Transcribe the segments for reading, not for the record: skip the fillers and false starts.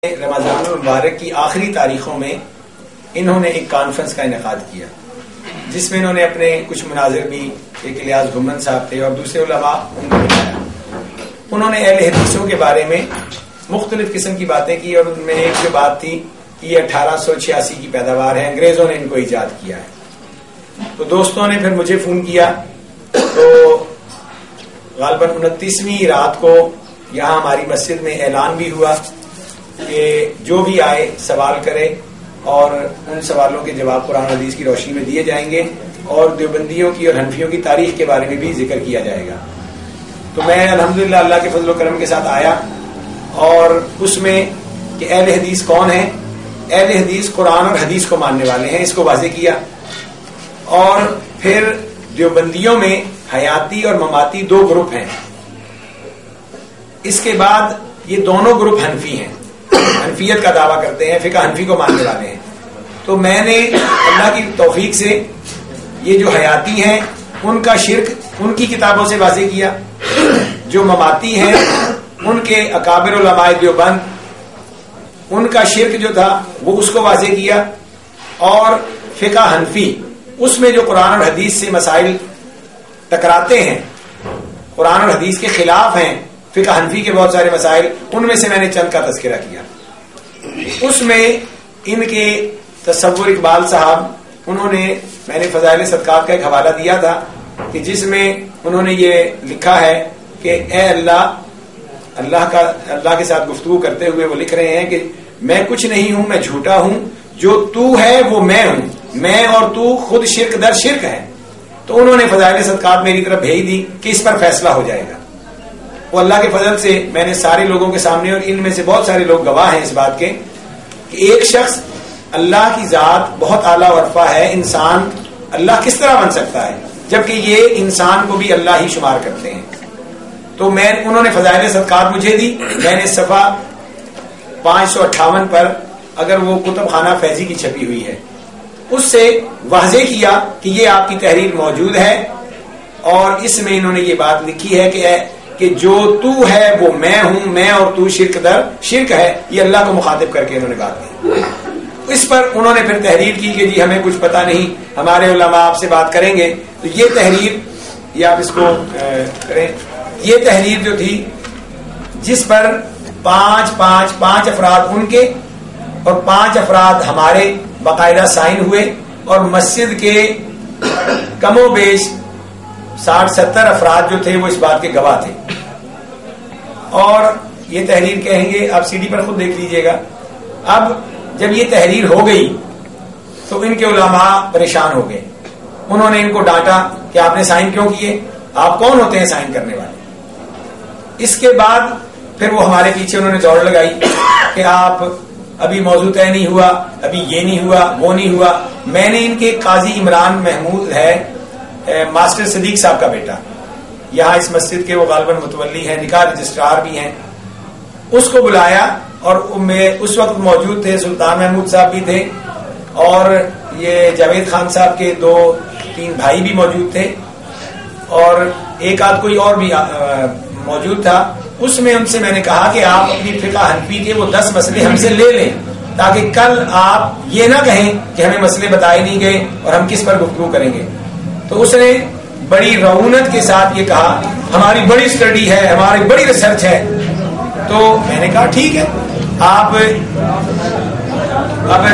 رمضان المبارک کی آخری تاریخوں میں انہوں نے ایک کانفرنس کا انعقاد کیا جس میں انہوں نے اپنے کچھ مناظر بھی، ایک الیاس گھمن صاحب تھے اور دوسرے علماء ان کو بتایا. انہوں نے اہل حدیثوں کے بارے میں مختلف قسم کی باتیں کی اور ان میں ایک جو بات تھی کہ یہ 1886 کی پیداوار ہے، انگریزوں نے ان کو ایجاد کیا ہے. تو دوستوں نے پھر مجھے فون کیا تو غالباً 29ویں رات کو یہاں ہماری مسجد میں اعلان بھی ہوا کہ جو بھی آئے سوال کرے اور ان سوالوں کے جواب قرآن و حدیث کی روشنی میں دیے جائیں گے اور دیوبندیوں کی اور حنفیوں کی تاریخ کے بارے میں بھی ذکر کیا جائے گا. تو میں الحمدللہ اللہ کے فضل و کرم کے ساتھ آیا اور اس میں کہ اہل حدیث کون ہیں. اہل حدیث قرآن اور حدیث کو ماننے والے ہیں، اس کو واضح کیا. اور پھر دیوبندیوں میں حیاتی اور مماتی دو گروپ ہیں. اس کے بعد یہ دونوں گروپ حنفی ہیں، حنفیت کا دعویٰ کرتے ہیں، فقہ حنفی کو ماننے والے ہیں. تو میں نے اللہ کی توفیق سے یہ جو حیاتی ہیں ان کا شرک ان کی کتابوں سے واضح کیا، جو مماتی ہیں ان کے اکابر علماء دیوبند ان کا شرک جو تھا وہ اس کو واضح کیا. اور فقہ حنفی اس میں جو قرآن اور حدیث سے مسائل ٹکراتے ہیں، قرآن اور حدیث کے خلاف ہیں، فقہ حنفی کے بہت سارے مسائل، ان میں سے میں نے چند کا تذکرہ کیا. اس میں ان کے تصور اقبال صاحب میں نے فضائل صدقات کا ایک حوالہ دیا تھا کہ جس میں انہوں نے یہ لکھا ہے کہ اے اللہ کے ساتھ گفتگو کرتے ہوئے وہ لکھ رہے ہیں کہ میں کچھ نہیں ہوں، میں جھوٹا ہوں، جو تو ہے وہ میں ہوں، میں اور تو خود شرک در شرک ہے. تو انہوں نے فضائل صدقات میری طرف بھیج دی کہ اس پر فیصلہ ہو جائے گا. وہ اللہ کے فضل سے میں نے سارے لوگوں کے سامنے، اور ان میں سے بہت سارے لوگ گواہ ہیں اس بات کے کہ ایک شخص اللہ کی ذات بہت اعلیٰ و عرفہ ہے، انسان اللہ کس طرح بن سکتا ہے جبکہ یہ انسان کو بھی اللہ ہی شمار کرتے ہیں. تو انہوں نے فضائل صدقات مجھے دی، میں نے صفحہ 558 پر اگر وہ کتب خانہ فیضی کی چھپی ہوئی ہے اس سے واضح کیا کہ یہ آپ کی تحریر موجود ہے اور اس میں انہوں نے یہ بات لکھی ہے کہ جو تو ہے وہ میں ہوں، میں اور تو شرک در شرک ہے. یہ اللہ کو مخاطب کر کے انہوں نے بات کی. اس پر انہوں نے پھر تحریر کی کہ جی ہمیں کچھ پتا نہیں، ہمارے علماء آپ سے بات کریں گے. تو یہ تحریر، یہ آپ اس کو کریں، یہ تحریر جو تھی جس پر 5 افراد ان کے اور 5 افراد ہمارے باقاعدہ سائن ہوئے اور مسجد کے کم و بیش 60-70 افراد جو تھے وہ اس بات کے گواہ تھے. اور یہ تحریر کہیں گے، آپ CD پر خود دیکھ لیجئے گا. اب جب یہ تحریر ہو گئی تو ان کے علماء پریشان ہو گئے. انہوں نے ان کو ڈانٹا کہ آپ نے سائن کیوں کیے، آپ کون ہوتے ہیں سائن کرنے والے. اس کے بعد پھر وہ ہمارے پیچھے انہوں نے دوڑ لگائی کہ آپ ابھی موضوع طے نہیں ہوا، ابھی یہ نہیں ہوا، وہ نہیں ہوا. میں نے ان کے قاضی عمران محمود ہے، ماسٹر صدیق صاحب کا بیٹا، یہاں اس مسجد کے وہ غالباً متولی ہیں، نکاح رجسٹرار بھی ہیں، اس کو بلایا اور اس وقت موجود تھے سلطان محمود صاحب بھی تھے اور یہ جاوید خان صاحب کے 2-3 بھائی بھی موجود تھے اور ایک آدھ کوئی اور بھی موجود تھا. اس میں ان سے میں نے کہا کہ آپ اپنی فقہ حنفی کے وہ 10 مسئلے ہم سے لے لیں تاکہ کل آپ یہ نہ کہیں کہ ہمیں مسئلے بتائے نہیں گئے اور ہم کس پر گفتگو کریں گے. تو اس نے بڑی رعونت کے ساتھ یہ کہا ہماری بڑی اسٹڈی ہے، ہماری بڑی ریسرچ ہے. تو میں نے کہا ٹھیک ہے، آپ اب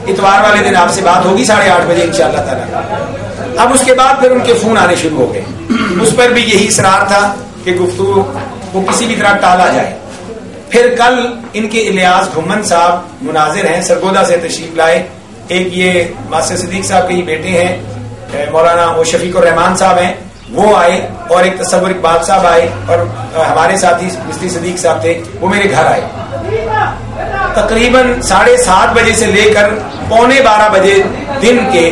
اتوار والے دن آپ سے بات ہوگی 8:30 بجے انشاءاللہ تعالی. اب اس کے بعد پھر ان کے فون آنے شروع ہو گئے. اس پر بھی یہی اصرار تھا کہ گفتگو کو کسی بھی طرح ٹالا جائے. پھر کل ان کے الیاس گھمن صاحب مناظر ہیں، سرگودا سے تشریف لائے. ایک یہ ماسٹر صدیق صاحب کے ہی بیٹے ہیں، مولانا وہ شفیق الرحمان صاحب ہیں، وہ آئے اور ایک تصور اقبال صاحب آئے اور ہمارے ساتھی مفتی صدیق صاحب تھے، وہ میرے گھر آئے. تقریباً 7:30 بجے سے لے کر 11:45 بجے دن کے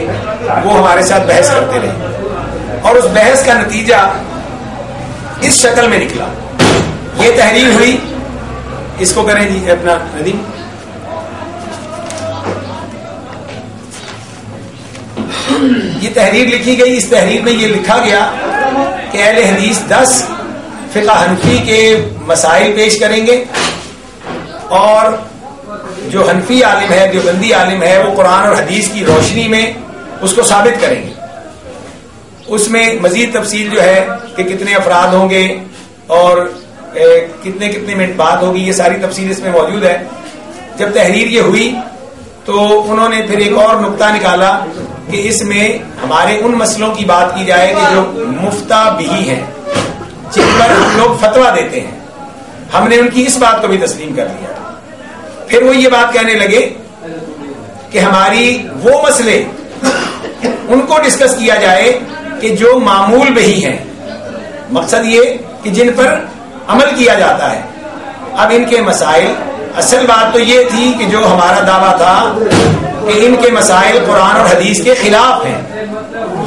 وہ ہمارے ساتھ بحث کرتے رہے اور اس بحث کا نتیجہ اس شکل میں نکلا. یہ تحریر ہوئی، اس کو کریں جی اپنا ندیم. یہ تحریر لکھی گئی. اس تحریر میں یہ لکھا گیا کہ اہل حدیث 10 فقہ حنفی کے مسائل پیش کریں گے اور جو حنفی عالم ہے, دیوبندی عالم ہے, وہ قرآن اور حدیث کی روشنی میں اس کو ثابت کریں گے. اس میں مزید تفصیل جو ہے کہ کتنے افراد ہوں گے اور کتنے کتنے منٹ بات ہوگی, یہ ساری تفصیل اس میں موجود ہے. جب تحریر یہ ہوئی تو انہوں نے پھر ایک اور نقطہ نکالا کہ اس میں ہمارے ان مسئلوں کی بات کی جائے کہ جو مفتہ بہی ہیں, جن پر ہم لوگ فتویٰ دیتے ہیں. ہم نے ان کی اس بات کو بھی تسلیم کر لیا. پھر وہ یہ بات کہنے لگے کہ ہماری وہ مسئلے ان کو ڈسکس کیا جائے کہ جو معمول بہی ہیں, مقصد یہ کہ جن پر عمل کیا جاتا ہے. اب ان کے مسائل, اصل بات تو یہ تھی کہ جو ہمارا دعویٰ تھا کہ ان کے مسائل قرآن اور حدیث کے خلاف ہیں,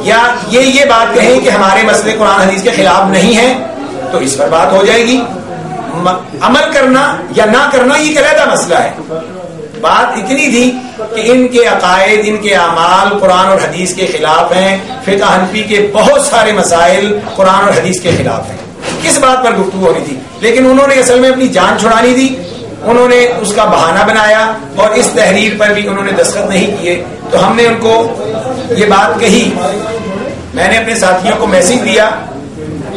یا یہ بات کہیں کہ ہمارے مسئلے قرآن حدیث کے خلاف نہیں ہیں, تو اس پر بات ہو جائے گی. عمل کرنا یا نہ کرنا یہ ایک علیحدہ مسئلہ ہے. بات اتنی تھی کہ ان کے عقائد, ان کے اعمال قرآن اور حدیث کے خلاف ہیں. فقہ حنفی کے بہت سارے مسائل قرآن اور حدیث کے خلاف ہیں. کس بات پر گفتگو ہونی تھی, لیکن انہوں نے اصل میں اپنی جان چھڑانی تھی. انہوں نے اس کا بہانہ بنایا اور اس تحریر پر بھی انہوں نے دستخط نہیں کیے. تو ہم نے ان کو یہ بات کہی, میں نے اپنے ساتھیوں کو میسج دیا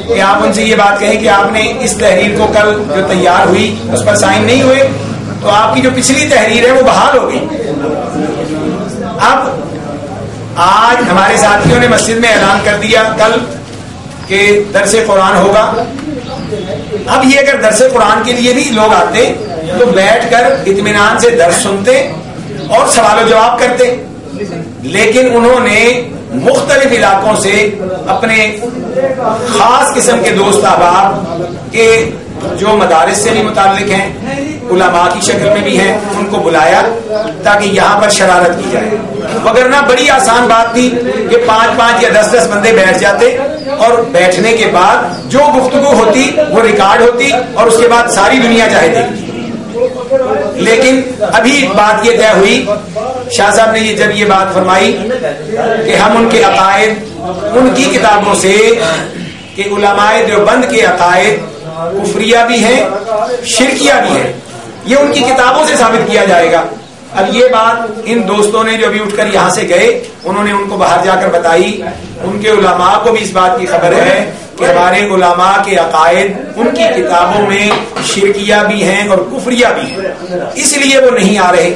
کہ آپ ان سے یہ بات کہیں کہ آپ نے اس تحریر کو کل جو تیار ہوئی اس پر سائن نہیں ہوئے, تو آپ کی جو پچھلی تحریر ہے وہ بحال ہو گئی. اب آج ہمارے ساتھیوں نے مسجد میں اعلان کر دیا کل کہ درس قرآن ہوگا. اب یہ اگر درس قرآن کے لیے بھی لوگ آتے تو بیٹھ کر اطمینان سے درس سنتے اور سوال و جواب کرتے, لیکن انہوں نے مختلف علاقوں سے اپنے خاص قسم کے دوست احباب کے جو مدارس سے بھی متعلق ہیں, علماء کی شکل میں بھی ہیں, ان کو بلایا تاکہ یہاں پر شرارت کی جائے. وگرنہ بڑی آسان بات تھی کہ 5 یا 10 بندے بیٹھ جاتے اور بیٹھنے کے بعد جو گفتگو ہوتی وہ ریکارڈ ہوتی اور اس کے بعد ساری دنیا چاہے دیکھتی. لیکن ابھی بات یہ طے ہوئی, شاہ صاحب نے جب یہ بات فرمائی کہ ہم ان کے عقائد ان کی کتابوں سے, کہ علماء دیوبند کے عقائد کفریہ بھی ہیں شرکیہ بھی ہیں, یہ ان کی کتابوں سے ثابت کیا جائے گا. اب یہ بات ان دوستوں نے جو ابھی اٹھ کر یہاں سے گئے انہوں نے ان کو باہر جا کر بتائی. ان کے علماء کو بھی اس بات کی خبر ہے کہ ہمارے علماء کے عقائد ان کی کتابوں میں شرکیہ بھی ہیں اور کفریہ بھی ہیں, اس لیے وہ نہیں آ رہے.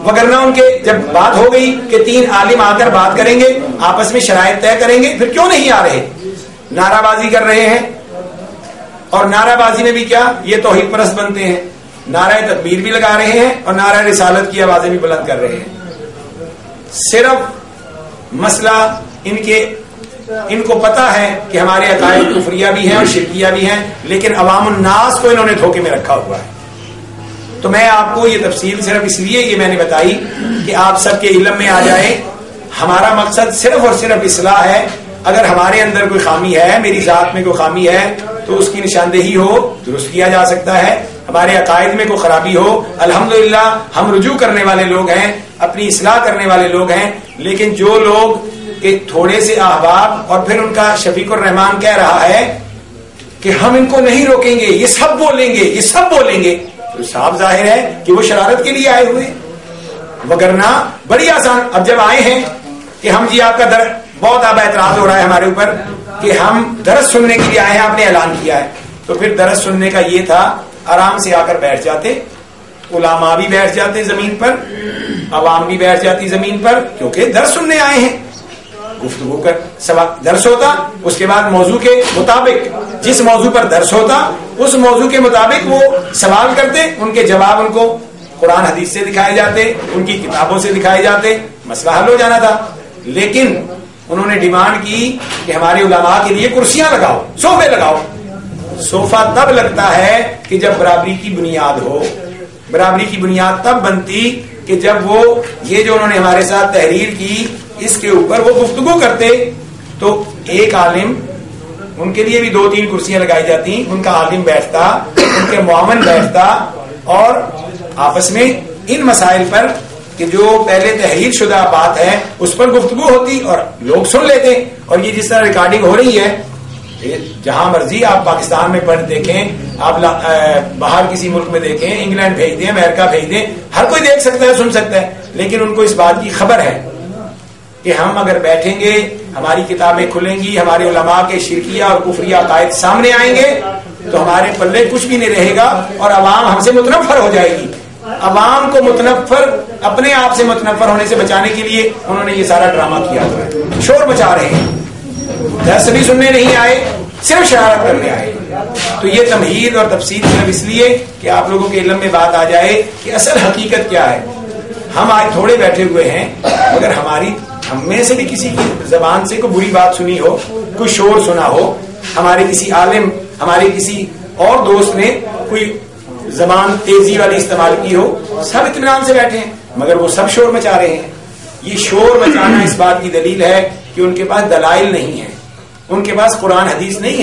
وگرنہ ان کے جب بات ہو گئی کہ 3 عالم آ کر بات کریں گے, آپس میں شرائط طے کریں گے, پھر کیوں نہیں آ رہے؟ نعرہ بازی کر رہے ہیں, اور نعرہ بازی میں بھی کیا, یہ توحید پرست بنتے ہیں. نعرہ تکبیر بھی لگا رہے ہیں اور نعرہ رسالت کی آوازیں بھی بلند کر رہے ہیں. صرف مسئلہ ان کو پتا ہے کہ ہمارے عقائد کفریہ بھی ہیں اور شرکیہ بھی ہیں, لیکن عوام الناس کو انہوں نے دھوکے میں رکھا ہوا ہے. تو میں آپ کو یہ تفصیل صرف اس لیے یہ میں نے بتائی کہ آپ سب کے علم میں آ جائے. ہمارا مقصد صرف اور صرف اصلاح ہے. اگر ہمارے اندر کوئی خامی ہے, میری ذات میں کوئی خامی ہے, تو اس کی نشاندہی ہو, درست کیا جا سکتا ہے. ہمارے عقائد میں کوئی خرابی ہو, الحمدللہ ہم رجوع کرنے والے لوگ ہیں, اپنی اصلاح کرنے والے لوگ ہیں. لیکن جو لوگ کہ تھوڑے سے احباب اور پھر ان کا شفیق الرحمان کہہ رہا ہے کہ ہم ان کو نہیں روکیں گے, یہ سب بولیں گے, یہ سب بولیں گے, تو صاف ظاہر ہے کہ وہ شرارت کے لیے آئے ہوئے. وگرنہ بڑی آسان, اب جب آئے ہیں کہ ہم جی آپ کا بہت اب اعتراض ہو رہا ہے ہمارے اوپر کہ ہم درس سننے کے لیے آئے ہیں, آپ نے اعلان کیا ہے, تو پھر درس سننے کا یہ تھا آرام سے آ کر بیٹھ جاتے, علماء بھی بیٹھ جاتے زمین پر, عوام بھی بیٹھ جاتی زمین پر, کیونکہ درس سننے آئے ہیں. گفتگو کر درس ہوتا, اس کے بعد موضوع کے مطابق جس موضوع پر درس ہوتا اس موضوع کے مطابق وہ سوال کرتے, ان کے جواب ان کو قرآن حدیث سے دکھائے جاتے, ان کی کتابوں سے دکھائے جاتے, مسئلہ حل ہو جانا تھا. لیکن انہوں نے ڈیمانڈ کی کہ ہمارے علماء کے لیے کرسیاں لگاؤ, صوفے لگاؤ. صوفہ تب لگتا ہے کہ جب برابری کی بنیاد ہو. برابری کی بنیاد تب بنتی کہ جب وہ یہ جو انہوں نے ہمارے ساتھ تحریر کی اس کے اوپر وہ گفتگو کرتے, تو ایک عالم, ان کے لیے بھی 2-3 کرسیاں لگائی جاتی, ان کا عالم بیٹھتا, ان کے معاون بیٹھتا, اور آپس میں ان مسائل پر کہ جو پہلے تحریر شدہ بات ہے اس پر گفتگو ہوتی اور لوگ سن لیتے. اور یہ جس طرح ریکارڈنگ ہو رہی ہے, جہاں مرضی آپ پاکستان میں پڑھ دیکھیں, آپ باہر کسی ملک میں دیکھیں، انگلینڈ بھیج دیں، امریکہ بھیج دیں، ہر کوئی دیکھ سکتا ہے، سن سکتا ہے، لیکن ان کو اس بات کی خبر ہے کہ ہم اگر بیٹھیں گے، ہماری کتابیں کھلیں گی، ہمارے علماء کے شرکیہ اور کفریہ عقائد سامنے آئیں گے تو ہمارے پلے کچھ بھی نہیں رہے گا اور عوام ہم سے متنفر ہو جائے گی. عوام کو متنفر، اپنے آپ سے متنفر ہونے سے بچانے کے لیے انہوں نے یہ سارا ڈرامہ کیا ہوا ہے. شور مچا رہے ہیں، درس بھی سننے نہیں آئے، صرف شرارت کرنے آئے. تو یہ تمہید اور تفصیل صرف اس لیے کہ آپ لوگوں کے علم میں بات آ جائے کہ اصل حقیقت کیا ہے. ہم آج تھوڑے بیٹھے ہوئے ہیں، اگر ہم میں سے بھی کسی کی زبان سے کوئی بری بات سنی ہو، کوئی شور سنا ہو، ہمارے کسی عالم، ہمارے کسی اور دوست نے کوئی زبان تیزی والی استعمال کی ہو، سب اطمینان سے بیٹھے ہیں، مگر وہ سب شور مچا رہے ہیں. یہ شور مچانا اس بات کی دلیل ہے کہ ان کے پاس دلائل نہیں ہے، ان کے پاس قرآن حدیث نہیں ہے.